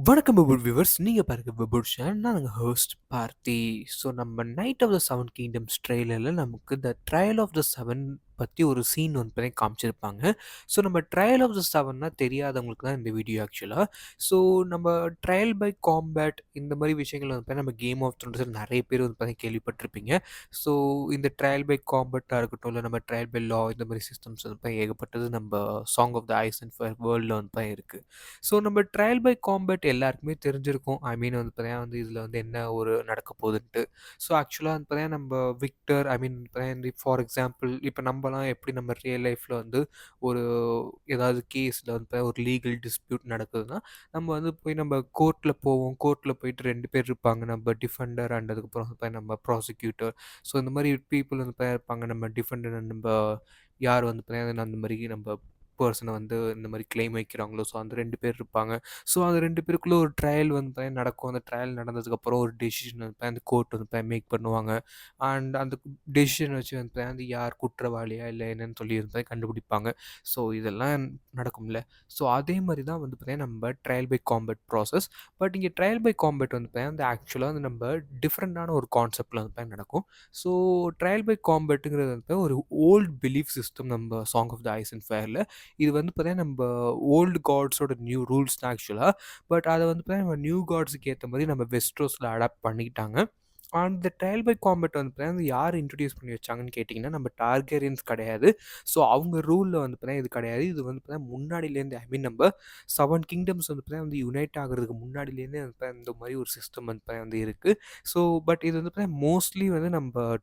வணக்கம் bubble viewers. நீங்க பாருங்க பபுள் சேனல். நான் உங்க ஹோஸ்ட் பார்த்தி. ஸோ நம்ம knight of the seven kingdoms ட்ரெய்லரில் நமக்கு the trial of the seven பற்றி ஒரு சீன் வந்து பண்ணி காமிச்சிருப்பாங்க. ஸோ நம்ம ட்ரையல் ஆஃப் த செவன்னா தெரியாதவங்களுக்கு தான் இந்த வீடியோ ஆக்சுவலாக. ஸோ நம்ம ட்ரையல் பை காம்பேட் இந்த மாதிரி விஷயங்கள் வந்து பார்த்தீங்கன்னா, நம்ம கேம் ஆஃப் த்ரோன்ஸில் நிறைய பேர் வந்து பார்த்தீங்கன்னா கேள்விப்பட்டிருப்பீங்க. ஸோ இந்த ட்ரையல் பை காம்பேட்டாக இருக்கட்டும், இல்லை நம்ம ட்ரையல் பை லா இந்த மாதிரி சிஸ்டம்ஸ் வந்து பார்த்தீங்கன்னா ஏகப்பட்டது நம்ம song of the ice and fire வேர்ல்டில் வந்து பார்த்தீங்கன்னா இருக்குது. ஸோ நம்ம ட்ரையல் பை காம்பேட் எல்லாருக்குமே தெரிஞ்சிருக்கும். ஐ மீன் வந்து பார்த்தீங்கன்னா வந்து இதில் வந்து என்ன ஒரு நடக்க போகுதுன்ட்டு. ஸோ ஆக்சுவலாக வந்து பார்த்தீங்கன்னா நம்ம விக்டர் ஐ மீன் பார்த்தீங்கன்னா ஃபார் எக்ஸாம்பிள் இப்போ நம்மலாம் எப்படி நம்ம ரியல் லைஃப்பில் வந்து ஒரு ஏதாவது கேஸில் வந்து பார்த்தீங்கன்னா ஒரு லீகல் டிஸ்பியூட் நடக்குதுன்னா நம்ம வந்து போய் நம்ம கோர்ட்டில் போவோம். கோர்ட்டில் போயிட்டு 2 பேர் இருப்பாங்க. நம்ம டிஃபெண்டர் அண்ட் அதுக்கப்புறம் வந்து பார்த்தீங்கன்னா நம்ம ப்ராசிக்யூட்டர். ஸோ இந்த மாதிரி பீப்புள் வந்து பார்த்தீங்கன்னா இருப்பாங்க. நம்ம டிஃபெண்டர் அண்ட் நம்ம யார் வந்து பார்த்தீங்கன்னா அந்த மாதிரி நம்ம பெர்சனை வந்து இந்த மாதிரி கிளைம் வைக்கிறாங்களோ, ஸோ அந்த 2 பேர் இருப்பாங்க. ஸோ அந்த 2 பேருக்குள்ள ஒரு ட்ரையல் வந்து பார்த்தீங்கன்னா நடக்கும். அந்த ட்ரையல் நடந்ததுக்கப்புறம் ஒரு டெசிஷன் வந்து அந்த கோர்ட் வந்து மேக் பண்ணுவாங்க. அண்ட் அந்த டெசிஷன் வச்சு வந்து பார்த்தீங்கன்னா யார் குற்றவாளியா இல்லை என்னன்னு சொல்லி வந்து கண்டுபிடிப்பாங்க. ஸோ இதெல்லாம் நடக்கும்ல. ஸோ அதே மாதிரி தான் வந்து பார்த்தீங்கன்னா நம்ம trial by combat process. But இங்கே ட்ரையல் பை காம்பேட் வந்து பார்த்தீங்கன்னா அந்த ஆக்சுவலாக வந்து நம்ம டிஃப்ரெண்ட்டான ஒரு கான்செப்டில் வந்து நடக்கும். ஸோ ட்ரையல் பை காம்பேட்டுங்கிறது வந்து ஒரு ஓல்டு பிலீஃப் சிஸ்டம் நம்ம song of the ice and ஃபயரில். இது வந்து பார்த்தீங்கன்னா நம்ம ஓல்டு காட்ஸோட நியூ ரூல்ஸ் தான் ஆக்சுவலாக. பட் அதை வந்து பார்த்தீங்கன்னா நம்ம நியூ காட்ஸுக்கு ஏற்ற மாதிரி நம்ம வெஸ்ட்ரோஸில் அடாப்ட் பண்ணிக்கிட்டாங்க. அண்ட் இந்த ட்ரையல் பை காம்பேட் வந்து பார்த்தீங்கன்னா யார் இன்ட்ரடியூஸ் பண்ணி வச்சாங்கன்னு கேட்டிங்கன்னா நம்ம டார்கேரியன்ஸ் கிடையாது. ஸோ அவங்க ரூலில் வந்து பார்த்தீங்கன்னா இது கிடையாது. இது வந்து பார்த்தீங்கன்னா முன்னாடிலேருந்து ஐ மீன் நம்ம 7 கிங்டம்ஸ் வந்து பார்த்தீங்கன்னா வந்து யுனைட் ஆகுறதுக்கு முன்னாடிலேருந்தே வந்து பார்த்தீங்கன்னா இந்த மாதிரி ஒரு சிஸ்டம் வந்து பார்த்தீங்கன்னா வந்து இருக்குது. ஸோ பட் இது வந்து பார்த்தீங்கன்னா மோஸ்ட்லி வந்து நம்ம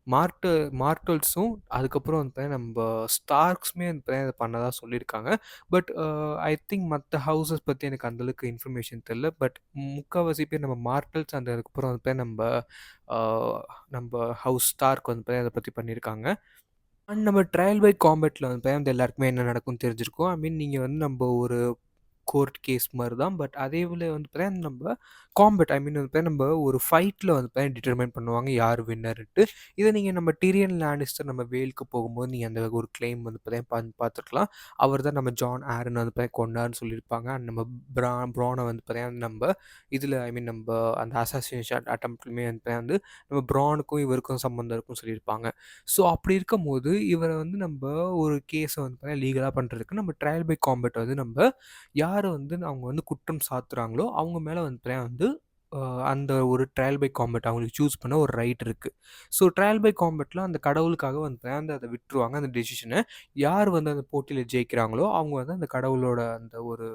மார்ட்டு மார்டல்ஸும் அதுக்கப்புறம் வந்து பார்த்தீங்கன்னா நம்ப ஸ்டார்க்ஸுமே வந்து பார்த்தீங்கன்னா இத பண்ணதா சொல்லியிருக்காங்க. பட் ஐ திங்க் மத்த ஹவுஸஸ் பத்தி எனக்கு அந்த அளவுக்கு இன்ஃபர்மேஷன் தெரியல. பட் முக்காவாசி பேர் நம்ம மார்டல்ஸ் அண்ட் அதுக்கப்புறம் வந்து பார்த்தீங்கன்னா அ நம்ப ஹவுஸ் ஸ்டார்க் வந்து பார்த்தீங்கன்னா இத பத்தி பண்ணியிருக்காங்க. அண்ட் நம்ம ட்ரையல் பை காம்பேட்ல வந்து பார்த்தீங்கன்னா எல்லாருக்குமே என்ன நடக்கும்னு தெரிஞ்சிருக்கும். ஐ மீன் நீங்க வந்து நம்ப ஒரு கோர்ட் கேஸ் மாரி தான். பட் அதே போல வந்து பார்த்தீங்கன்னா, நம்ப காம்பேட் ஐ மீன் வந்து பார்த்தீங்கன்னா, நம்ப ஒரு ஃபைட்ல வந்து பார்த்தீங்கன்னா டிட்டர்மைன் பண்ணுவாங்க யார் வின்னர்ன்ட்டு. இத நீங்க நம்ம டிரியன் லானிஸ்டர் நம்ம வேல்க்கு போகும்போது நீங்க அந்த ஒரு கிளைம் வந்து பார்த்தீங்கன்னா பார்த்துருக்கலாம். அவர் தான் நம்ம ஜான் ஆரன் வந்து பார்த்தீங்கன்னா கொன்னார்ன்னு சொல்லியிருப்பாங்க. அண்ட் நம்ம ப்ரான வந்து பார்த்தீங்கன்னா நம்ப இதில ஐ மீன் நம்ப அந்த அசாசினேஷன் அட்டெம்ப்ட்லயுமே வந்து பார்த்தீங்கன்னா வந்து நம்ம ப்ரானுக்கும் இவருக்கும் சம்மந்தம் இருக்குன்னு சொல்லியிருப்பாங்க. ஸோ அப்படி இருக்கும்போது இவர வந்து நம்ப ஒரு கேஸ வந்து பார்த்தீங்கன்னா லீகலா பண்றதுக்கு நம்ம ட்ரையல் பை காம்பேட் வந்து நம்ப யார் வந்து அவங்க வந்து குற்றம் சாத்துறாங்களோ, அவங்க மேல வந்து பார்த்தீங்கன்னா வந்து அ அந்த ஒரு ட்ரையல் பை காம்பேட் அவங்களுக்கு சூஸ் பண்ண ஒரு ரைட் இருக்கு. ஸோ ட்ரையல் பை காம்பேட்ல அந்த கடவுளுக்காக வந்து பார்த்தீங்கன்னா அத விட்டுருவாங்க அந்த டெசிஷன. யார் வந்து அந்த போட்டியில ஜெயிக்கிறாங்களோ, அவங்க வந்து அந்த கடவுளோட அந்த ஒரு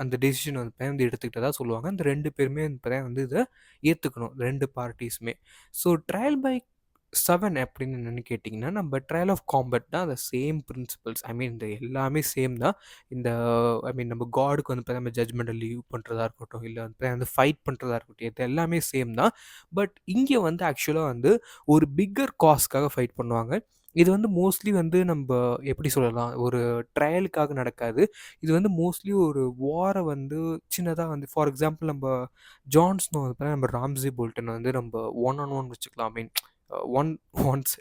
அந்த டெசிஷன் வந்து பார்த்தீங்கன்னா வந்து எடுத்துக்கிட்டதா சொல்லுவாங்க. அந்த 2 பேருமே வந்து பார்த்தீங்கன்னா வந்து இத ஏத்துக்கணும். 2 பார்ட்டீஸுமே. ஸோ ட்ரையல் பை 7 அப்படின்னு என்னன்னு கேட்டிங்கன்னா, நம்ம ட்ரையல் ஆஃப் காம்பேட் தான் அந்த சேம் பிரின்சிபல்ஸ். ஐ மீன் இந்த எல்லாமே சேம் தான். இந்த ஐ மீன் நம்ம காடுக்கு வந்து பார்த்தீங்கன்னா, நம்ம ஜட்ஜ்மெண்ட்ட லீவ் பண்றதா இருக்கட்டும், இல்ல வந்து ஃபைட் பண்றதா இருக்கட்டும், இது எல்லாமே சேம் தான். பட் இங்க வந்து ஆக்சுவலா வந்து ஒரு பிக்கர் காஸ்க்காக ஃபைட் பண்ணுவாங்க. இது வந்து மோஸ்ட்லி வந்து நம்ப எப்படி சொல்லலாம், ஒரு ட்ரையலுக்காக நடக்காது. இது வந்து மோஸ்ட்லி ஒரு வார வந்து சின்னதா வந்து ஃபார் எக்ஸாம்பிள் நம்ப ஜான் ஸ்னோ வந்து பார்த்தீங்கன்னா, நம்ம ராம்ஸி போல்டன் வந்து நம்ப ஒன் ஆன் ஒன் வச்சுக்கலாம். ஐ மீன் ஒன் ஒன்ஸ்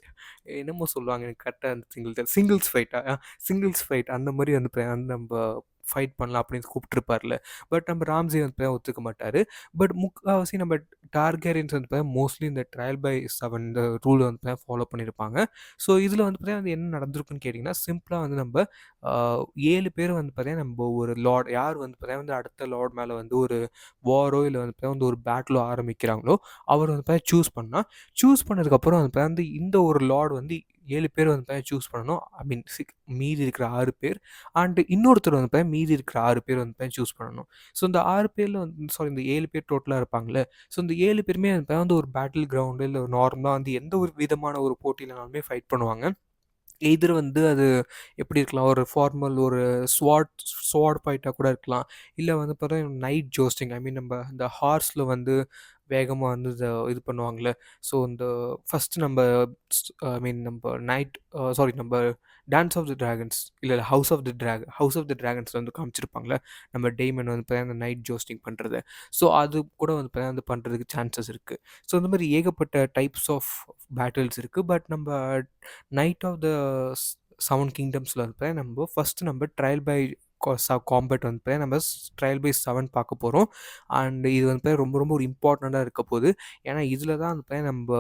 என்னமோ சொல்லுவாங்க எனக்கு கரெக்டாக அந்த சிங்கிள்ஸ் ஃபைட்டா சிங்கிள்ஸ் ஃபைட் அந்த மாதிரி வந்து நம்ப ஃபைட் பண்ணலாம் அப்படின்னு கூப்பிட்டுருப்பார்ல. பட் நம்ம ராம்ஸி வந்து ஒத்துக்க மாட்டார். பட் முக்கால்வாசி நம்ம டார்கேரியன்ஸ் வந்து மோஸ்ட்லி இந்த ட்ரையல் பை 7 இந்த ரூலை வந்து ஃபாலோ பண்ணியிருப்பாங்க. ஸோ இதில் வந்து பார்த்தீங்கன்னா என்ன நடந்திருக்குன்னு கேட்டிங்கன்னா சிம்பிளாக வந்து நம்ம 7 பேர் வந்து பார்த்தீங்கன்னா நம்ம ஒரு லார்ட் யார் வந்து பார்த்தீங்கன்னா வந்து அடுத்த லார்ட் மேலே வந்து ஒரு வாரோ இல்லை வந்து பார்த்தீங்கன்னா வந்து ஒரு பேட்டிலோ ஆரம்பிக்கிறாங்களோ அவர் வந்து பார்த்தீங்கன்னா சூஸ் பண்ணதுக்கப்புறம் வந்து வந்து இந்த ஒரு லார்ட் வந்து 7 பேர் வந்து சூஸ் பண்ணணும். ஐ மீன் மீதி இருக்கிற 6 பேர் அண்ட் இன்னொருத்தர் வந்து மீதி இருக்கிற 6 பேர் வந்து சூஸ் பண்ணணும். ஸோ இந்த 6 பேர்ல வந்து சாரி இந்த 7 பேர் டோட்டலா இருப்பாங்கல்ல. ஸோ இந்த 7 பேருமே வந்து ஒரு பேட்டில் கிரவுண்டு இல்ல நார்மலா வந்து எந்த ஒரு விதமான ஒரு போட்டியிலனாலுமே ஃபைட் பண்ணுவாங்க. எய்தர் வந்து அது எப்படி இருக்கலாம், ஒரு ஃபார்மல் ஒரு ஸ்வாட் ஃபைட்டா கூட இருக்கலாம். இல்ல வந்து பார்த்தீங்கன்னா நைட் ஜோஸ்டிங் ஐ மீன் நம்ம இந்த ஹார்ஸ்ல வந்து வேகமா வந்து இது பண்ணுவாங்கல்ல. ஸோ இந்த ஃபர்ஸ்ட் நம்ம ஐ மீன் நம்ம நைட் சாரி நம்ம டான்ஸ் ஆஃப் தி டிராகன்ஸ் இல்ல ஹவுஸ் ஆஃப் தி டிராகன்ஸ்ல வந்து காமிச்சிருப்பாங்கல்ல. நம்ம டெய்மன் வந்து பார்த்தீங்கன்னா அந்த நைட் ஜோஸ்டிங் பண்றது. ஸோ அது கூட வந்து பார்த்தீங்கன்னா வந்து பண்றதுக்கு சான்சஸ் இருக்கு. ஸோ இந்த மாதிரி ஏகப்பட்ட டைப்ஸ் ஆஃப் பேட்டில்ஸ் இருக்கு. பட் நம்ம நைட் ஆஃப் த 7 கிங்டம்ஸ்ல இருப்ப நம்ம ஃபர்ஸ்ட் நம்ம ட்ரையல் பை காம்பேட் வந்து பார்த்தீங்கன்னா நம்ம ட்ரையல் பை 7 பார்க்க போறோம். அண்ட் இது வந்து பார்த்தீங்கன்னா ரொம்ப ரொம்ப ஒரு இம்பார்ட்டன்ட்டா இருக்க போது. ஏன்னா இதில தான் வந்து பார்த்தீங்கன்னா நம்ப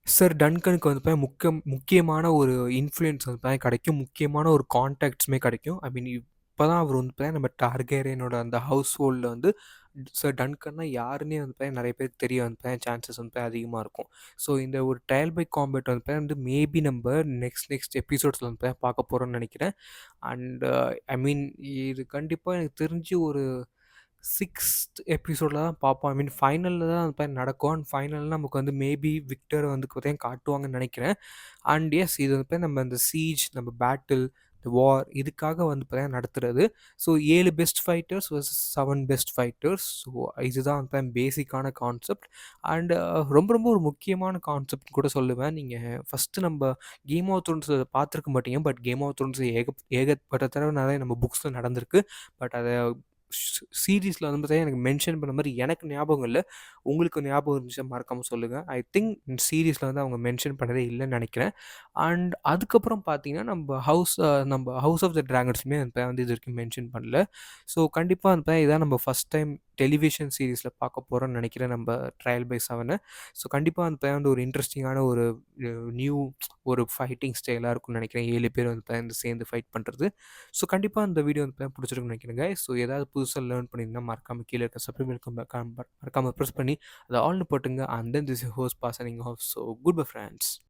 சர் டன்கனுக்கு வந்து பார்த்தீங்கன்னா முக்கியமான ஒரு இன்ஃப்ளூயன்ஸ் வந்து பார்த்தீங்கன்னா கிடைக்கும். முக்கியமான ஒரு கான்டாக்ட்ஸுமே கிடைக்கும். ஐ மீன் இப்ப தான் அவர் வந்து பார்த்தீங்கன்னா நம்ம டார்கேரியனோட அந்த ஹவுஸ் ஹோல்ட்ல வந்து சர் டன்கன்னா யாருன்னே வந்து பார்த்தீங்கன்னா நெறைய பேருக்கு தெரிய வந்து பார்த்தீங்கன்னா சான்சஸ் வந்து பார்த்தீங்கன்னா அதிகமா இருக்கும். ஸோ இந்த ஒரு ட்ரையல் பை காம்பேட் வந்து பார்த்தீங்கன்னா வந்து மேபி நம்ப நெக்ஸ்ட் எபிசோட்ஸ்ல வந்து பார்த்தீங்கன்னா பார்க்க போறோம்னு நெனைக்கிறேன். அண்ட் ஐ மீன் இது கண்டிப்பா எனக்கு தெரிஞ்சு ஒரு 6த் எபிசோட்ல தான் பார்ப்போம். ஐ மீன் ஃபைனல்ல தான் அது மாரி நடக்கும். அண்ட் ஃபைனல்ல நமக்கு வந்து மேபி விக்டர வந்து பார்த்தீங்கன்னா காட்டுவாங்கன்னு நெனைக்கிறேன். அண்ட் எஸ் இது வந்து நம்ம இந்த சீஜ், நம்ம பேட்டில், இந்த வார் இதுக்காக வந்து பார்த்தீங்கன்னா நடத்துறது. So 7 best fighters versus 7 best fighters. So இதுதான் வந்து பேசிக்கான கான்செப்ட். அண்ட் ரொம்ப ரொம்ப ஒரு முக்கியமான கான்செப்ட்னு கூட சொல்லுவேன். நீங்க ஃபர்ஸ்ட்டு நம்ப கேம் ஆஃப் த்ரோன்ஸ் பார்த்துருக்க மாட்டீங்க. பட் கேம் ஆஃப் த்ரோன்ஸ் ஏகப்பட்ட தடவ நெறைய நம்ம புக்ஸ்ல நடந்திருக்கு. பட் அத சீரிஸ்ல வந்து பார்த்தீங்கன்னா எனக்கு மென்ஷன் பண்ண மாரி எனக்கு ஞாபகம் இல்ல. உங்களுக்கு ஞாபகம் இருந்துச்சா மறக்காம சொல்லுங்க. ஐ திங்க் சீரிஸ்ல வந்து அவங்க மென்ஷன் பண்ணதே இல்லன்னு நெனைக்கிறேன். அண்ட் அதுக்கப்புறம் பார்த்தீங்கன்னா, நம்ப ஹவுஸ் ஆஃப் த டிராகன்ஸுமே வந்து இதுவரைக்கும் மென்ஷன் பண்ணல. ஸோ கண்டிப்பா வந்து இதான் நம்ம ஃபர்ஸ்ட் டைம் டெலிவிஷன் சீரிஸ்ல பார்க்க போறோம்னு நெனைக்கிறேன் நம்ப ட்ரையல் பை 7. ஸோ கண்டிப்பா வந்து ஒரு இன்ட்ரஸ்டிங்கான ஒரு நியூ ஒரு ஃபைட்டிங் ஸ்டைலா இருக்கும்னு நெனைக்கிறேன். 7 பேர் வந்து சேர்ந்து ஃபைட் பண்றது. ஸோ கண்டிப்பா இந்த வீடியோ வந்து புடிச்சிருக்கும்னு நெனைக்கிறேன் கைஸ். ஸோ ஏதாவது புதுசா லேர்ன் பண்ணியிருந்தா மறக்காம கீழ இருக்க சப்ஸ்கிரைப் மறக்காம பிரஸ் பண்ணி அத ஆல்ன்னு போட்டுங்க. And then this is host passing off. So good bye friends.